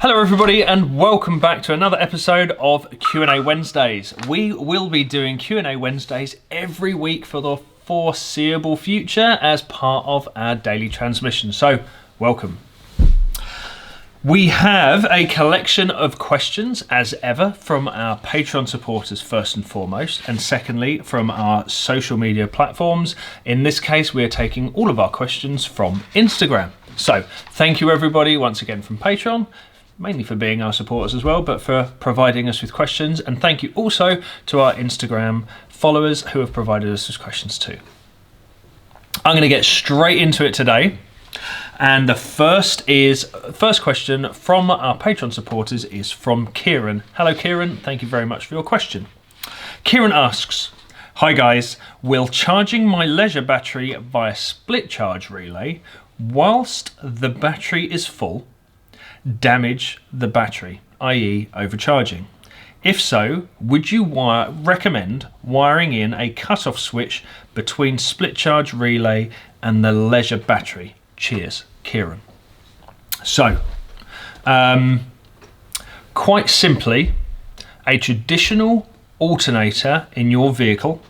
Hello everybody and welcome back to another episode of Q&A Wednesdays. We will be doing Q&A Wednesdays every week for the foreseeable future as part of our daily transmission. So, welcome. We have a collection of questions as ever from our Patreon supporters first and foremost, and secondly from our social media platforms. In this case, we are taking all of our questions from Instagram. So, thank you everybody once again from Patreon. Mainly for being our supporters as well, but for providing us with questions. And thank you also to our Instagram followers who have provided us with questions too. I'm going to get straight into it today. And the first question from our Patreon supporters is from Kieran. Hello Kieran, thank you very much for your question. Kieran asks, hi guys, will charging my leisure battery via split charge relay whilst the battery is full damage the battery, i.e. overcharging? If so, would you recommend wiring in a cut-off switch between split charge relay and the leisure battery? Cheers, Kieran. So, quite simply, a traditional alternator in your vehicle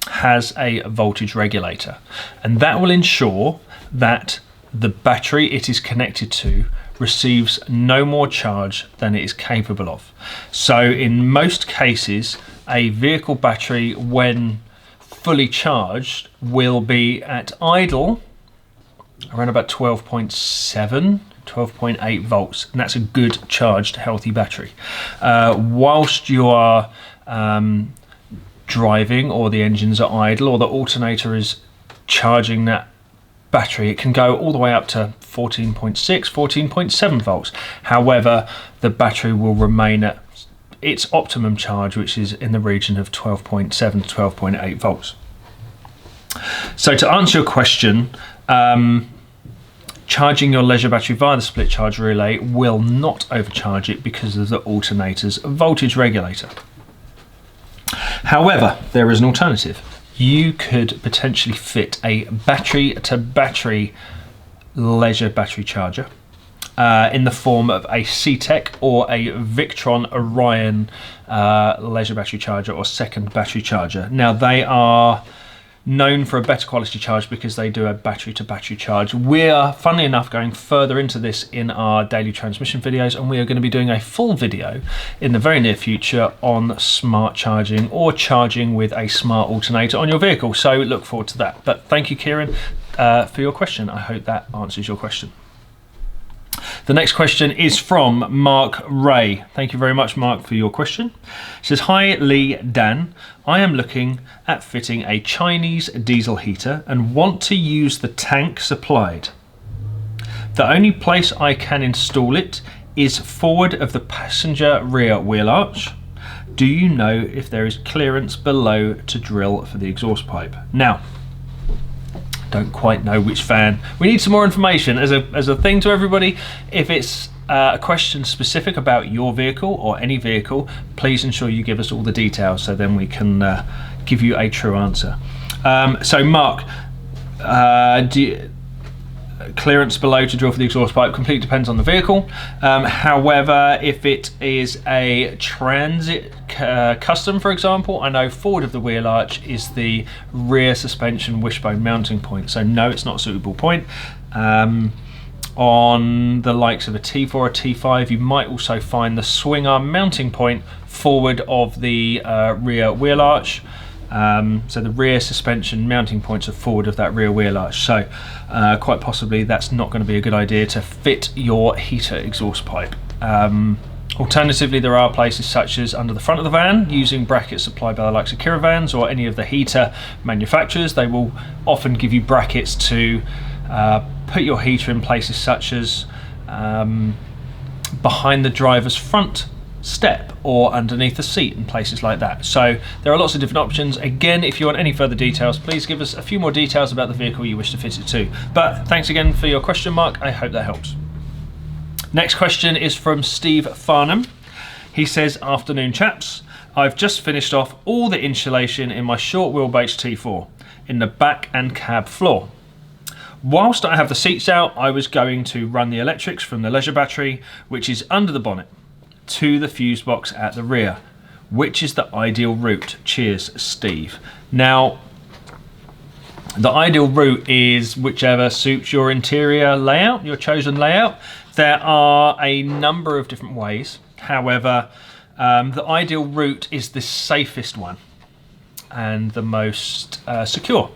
has a voltage regulator, and that will ensure that the battery it is connected to receives no more charge than it is capable of. So in most cases, a vehicle battery when fully charged will be at idle around about 12.7, 12.8 volts, and that's a good charged healthy battery. Whilst you are driving or the engines are idle or the alternator is charging that battery, it can go all the way up to 14.6, 14.7 volts. However, the battery will remain at its optimum charge, which is in the region of 12.7 to 12.8 volts. So to answer your question, charging your leisure battery via the split charge relay will not overcharge it because of the alternator's voltage regulator. However, there is an alternative. You could potentially fit a battery-to-battery leisure battery charger in the form of a C-Tech or a Victron Orion leisure battery charger or second battery charger. Now they are known for a better quality charge because they do a battery-to-battery charge. We're, funnily enough, going further into this in our daily transmission videos, and we are going to be doing a full video in the very near future on smart charging or charging with a smart alternator on your vehicle. So look forward to that. But thank you, Kieran, for your question. I hope that answers your question. The next question is from Mark Ray. Thank you very much, Mark, for your question. It says, hi, Leigh, Dan. I am looking at fitting a Chinese diesel heater and want to use the tank supplied. The only place I can install it is forward of the passenger rear wheel arch. Do you know if there is clearance below to drill for the exhaust pipe? Now, don't quite know which fan. We need some more information as a thing to everybody. If it's a question specific about your vehicle or any vehicle, please ensure you give us all the details so then we can give you a true answer. So Mark, clearance below to drill for the exhaust pipe completely depends on the vehicle. However, if it is a transit custom, for example, I know forward of the wheel arch is the rear suspension wishbone mounting point, so no, it's not a suitable point. On the likes of a T4 or T5, you might also find the swing arm mounting point forward of the rear wheel arch. So the rear suspension mounting points are forward of that rear wheel arch. So quite possibly that's not going to be a good idea to fit your heater exhaust pipe. Alternatively, there are places such as under the front of the van using brackets supplied by the likes of caravans or any of the heater manufacturers. They will often give you brackets to put your heater in places such as behind the driver's front step or underneath the seat and places like that. So there are lots of different options. Again, if you want any further details, please give us a few more details about the vehicle you wish to fit it to. But thanks again for your question, Mark. I hope that helps. Next question is from Steve Farnham. He says, afternoon chaps, I've just finished off all the insulation in my short wheelbase T4 in the back and cab floor. Whilst I have the seats out, I was going to run the electrics from the leisure battery, which is under the bonnet, to the fuse box at the rear. Which is the ideal route? Cheers, Steve. Now, the ideal route is whichever suits your interior layout, your chosen layout. There are a number of different ways. However, the ideal route is the safest one and the most secure,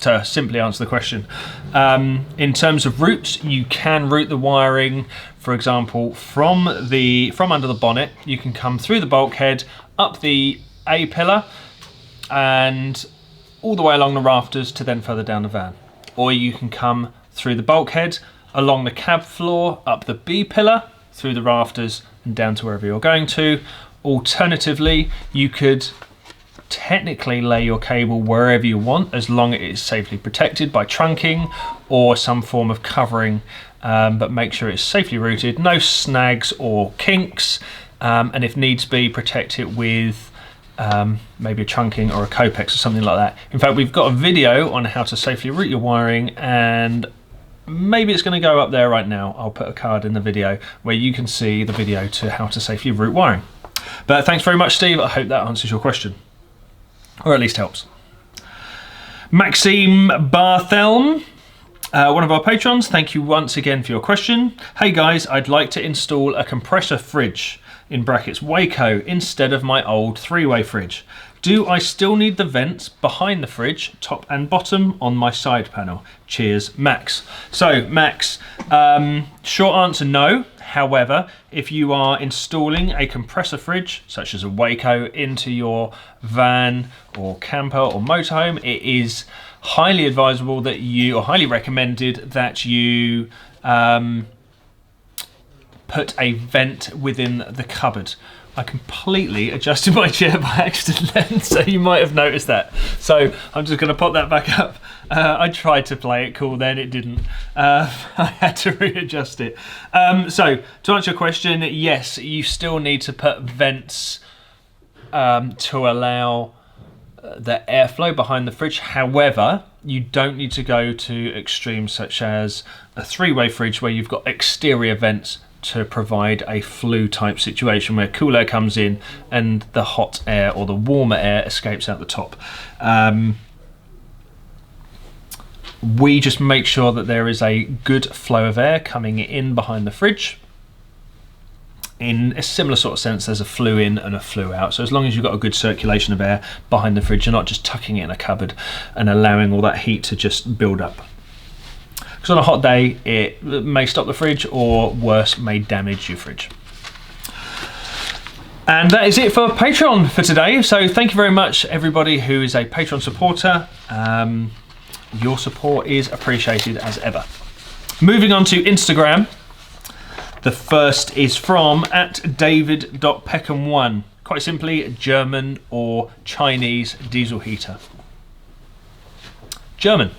to simply answer the question. In terms of routes, you can route the wiring, for example, from under the bonnet. You can come through the bulkhead, up the A-pillar, and all the way along the rafters to then further down the van. Or you can come through the bulkhead, along the cab floor, up the B-pillar, through the rafters, and down to wherever you're going to. Alternatively, you could technically lay your cable wherever you want, as long as it is safely protected by trunking or some form of covering, but make sure it's safely routed, no snags or kinks, and if needs be, protect it with maybe a trunking or a Copex or something like that. In fact, we've got a video on how to safely route your wiring, and maybe it's going to go up there right now. I'll put a card in the video where you can see the video to how to safely route wiring. But thanks very much, Steve. I hope that answers your question, or at least helps. Maxime Barthelm, one of our patrons, thank you once again for your question. Hey guys, I'd like to install a compressor fridge, in brackets Waco, instead of my old three-way fridge. Do I still need the vents behind the fridge, top and bottom, on my side panel? Cheers, Max. So, Max, short answer, no. However, if you are installing a compressor fridge, such as a Waco, into your van or camper or motorhome, it is highly advisable that you, or highly recommended that you put a vent within the cupboard. I completely adjusted my chair by accident then, so you might have noticed that. So I'm just going to pop that back up. I tried to play it cool then, it didn't. I had to readjust it. So to answer your question, yes, you still need to put vents to allow the airflow behind the fridge. However, you don't need to go to extremes such as a three-way fridge where you've got exterior vents to provide a flue type situation where cool air comes in and the hot air or the warmer air escapes out the top. We just make sure that there is a good flow of air coming in behind the fridge. In a similar sort of sense, there's a flue in and a flue out. So as long as you've got a good circulation of air behind the fridge, you're not just tucking it in a cupboard and allowing all that heat to just build up. Because on a hot day, it may stop the fridge, or worse, may damage your fridge. And that is it for Patreon for today. So thank you very much, everybody who is a Patreon supporter. Your support is appreciated as ever. Moving on to Instagram. The first is from @David.Peckham1. Quite simply, German or Chinese diesel heater. German.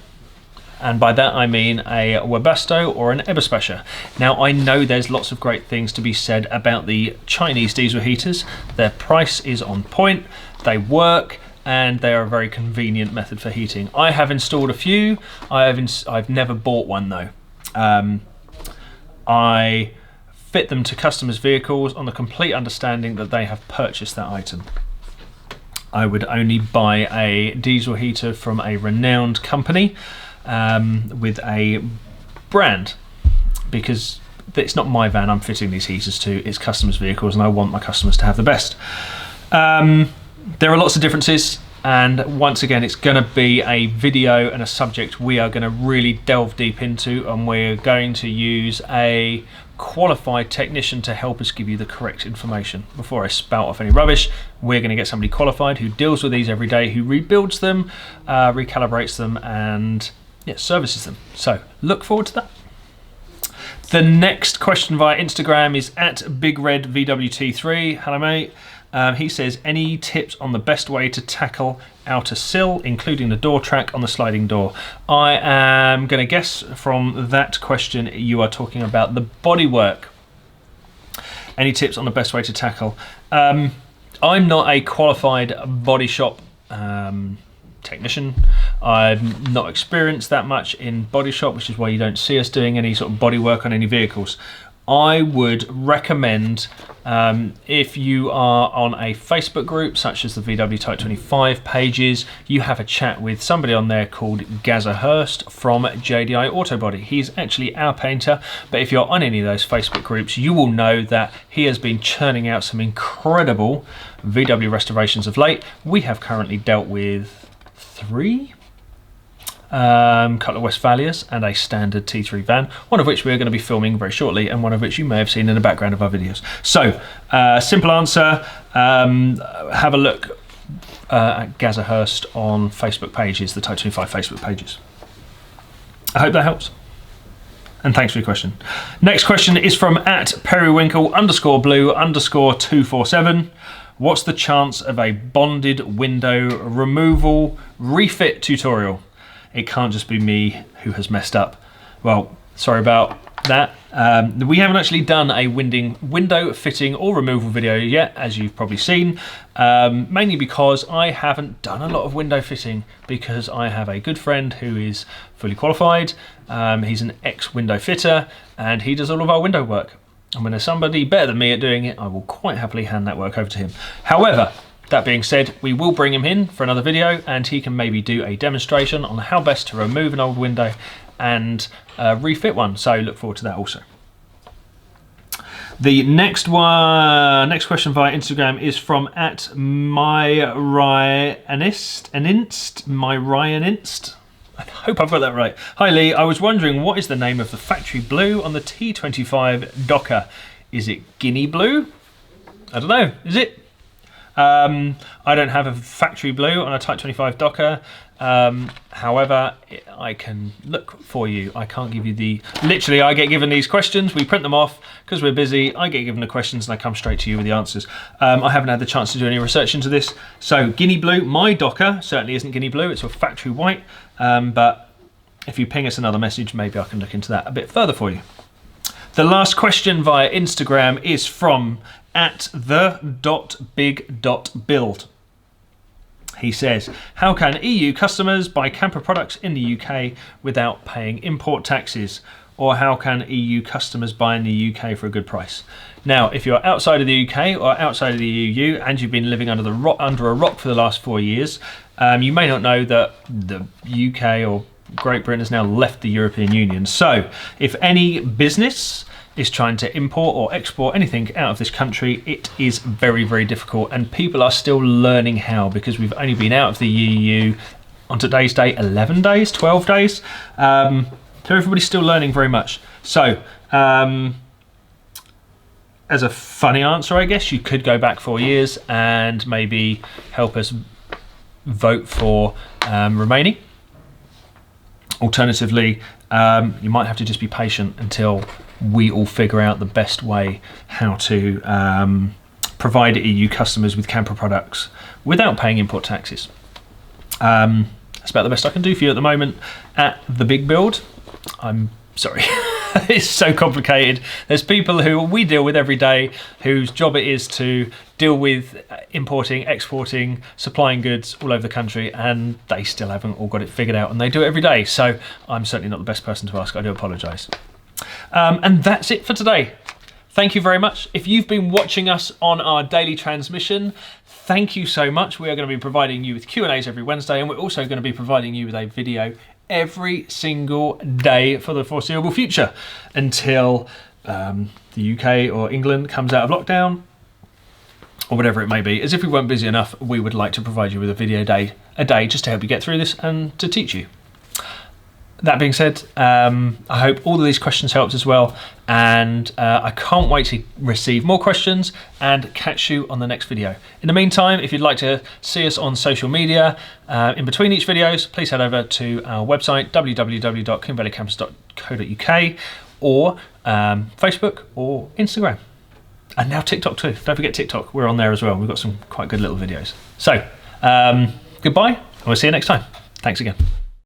And by that I mean a Webasto or an Eberspacher. Now I know there's lots of great things to be said about the Chinese diesel heaters. Their price is on point, they work, and they are a very convenient method for heating. I have installed a few. I've never bought one though. I fit them to customers' vehicles on the complete understanding that they have purchased that item. I would only buy a diesel heater from a renowned company with a brand, because it's not my van I'm fitting these heaters to, it's customers' vehicles, and I want my customers to have the best. There are lots of differences, and once again it's going to be a video and a subject we are going to really delve deep into, and we're going to use a qualified technician to help us give you the correct information. Before I spout off any rubbish, we're going to get somebody qualified who deals with these every day, who rebuilds them, recalibrates them, and services them. So look forward to that. The next question via Instagram is @BigRedVWT3. Hello mate. He says, any tips on the best way to tackle outer sill, including the door track on the sliding door? I am going to guess from that question you are talking about the bodywork. Any tips on the best way to tackle? I'm not a qualified body shop technician. I'm not experienced that much in body shop, which is why you don't see us doing any sort of body work on any vehicles. I would recommend, if you are on a Facebook group such as the VW Type 25 pages, you have a chat with somebody on there called Gazza Hurst from JDI Autobody. He's actually our painter, but if you're on any of those Facebook groups, you will know that he has been churning out some incredible VW restorations of late. We have currently dealt with 3. Couple of Westphalias and a standard T3 van, one of which we're going to be filming very shortly, and one of which you may have seen in the background of our videos. So, simple answer, have a look at Gazza Hurst on Facebook pages, the Type 25 Facebook pages. I hope that helps. And thanks for your question. Next question is from @periwinkle_blue_247. What's the chance of a bonded window removal refit tutorial? It can't just be me who has messed up. Well, sorry about that. We haven't actually done a window fitting or removal video yet, as you've probably seen, mainly because I haven't done a lot of window fitting, because I have a good friend who is fully qualified. He's an ex-window fitter, and he does all of our window work. And when there's somebody better than me at doing it, I will quite happily hand that work over to him. However, that being said, we will bring him in for another video, and he can maybe do a demonstration on how best to remove an old window and refit one. So look forward to that also. The next question via Instagram is from @myryanist. I hope I've got that right. Hi Lee, I was wondering, what is the name of the factory blue on the T25 Doka? Is it Guinea blue? I don't know, is it? I don't have a factory blue on a Type 25 Doka. However, I can look for you. I can't give you the... Literally, I get given these questions, we print them off because we're busy. I get given the questions and I come straight to you with the answers. I haven't had the chance to do any research into this. So Guinea blue, my Doka certainly isn't Guinea blue, it's a factory white. But if you ping us another message, maybe I can look into that a bit further for you. The last question via Instagram is from @the.big.build. He says, how can EU customers buy camper products in the UK without paying import taxes? Or how can EU customers buy in the UK for a good price? Now, if you're outside of the UK or outside of the EU and you've been living under a rock for the last 4 years, you may not know that the UK or Great Britain has now left the European Union. So if any business is trying to import or export anything out of this country, it is very, very difficult, and people are still learning how, because we've only been out of the EU on today's date 11 days, 12 days. So everybody's still learning very much. So as a funny answer, I guess, you could go back 4 years and maybe help us vote for remaining. Alternatively, you might have to just be patient until we all figure out the best way how to provide EU customers with camper products without paying import taxes. That's about the best I can do for you at the moment at The Big Build. I'm sorry, it's so complicated. There's people who we deal with every day whose job it is to deal with importing, exporting, supplying goods all over the country, and they still haven't all got it figured out, and they do it every day. So I'm certainly not the best person to ask. I do apologise. And that's it for today. Thank you very much. If you've been watching us on our daily transmission, thank you so much. We are going to be providing you with Q&As every Wednesday, and we're also going to be providing you with a video every single day for the foreseeable future until the UK or England comes out of lockdown, or whatever it may be. As if we weren't busy enough, we would like to provide you with a video a day just to help you get through this and to teach you. That being said, I hope all of these questions helped as well, and I can't wait to receive more questions and catch you on the next video. In the meantime, if you'd like to see us on social media in between each videos, please head over to our website www.combevalleycampers.co.uk or Facebook or Instagram. And now TikTok too. Don't forget TikTok, we're on there as well. We've got some quite good little videos. So, goodbye, and we'll see you next time. Thanks again.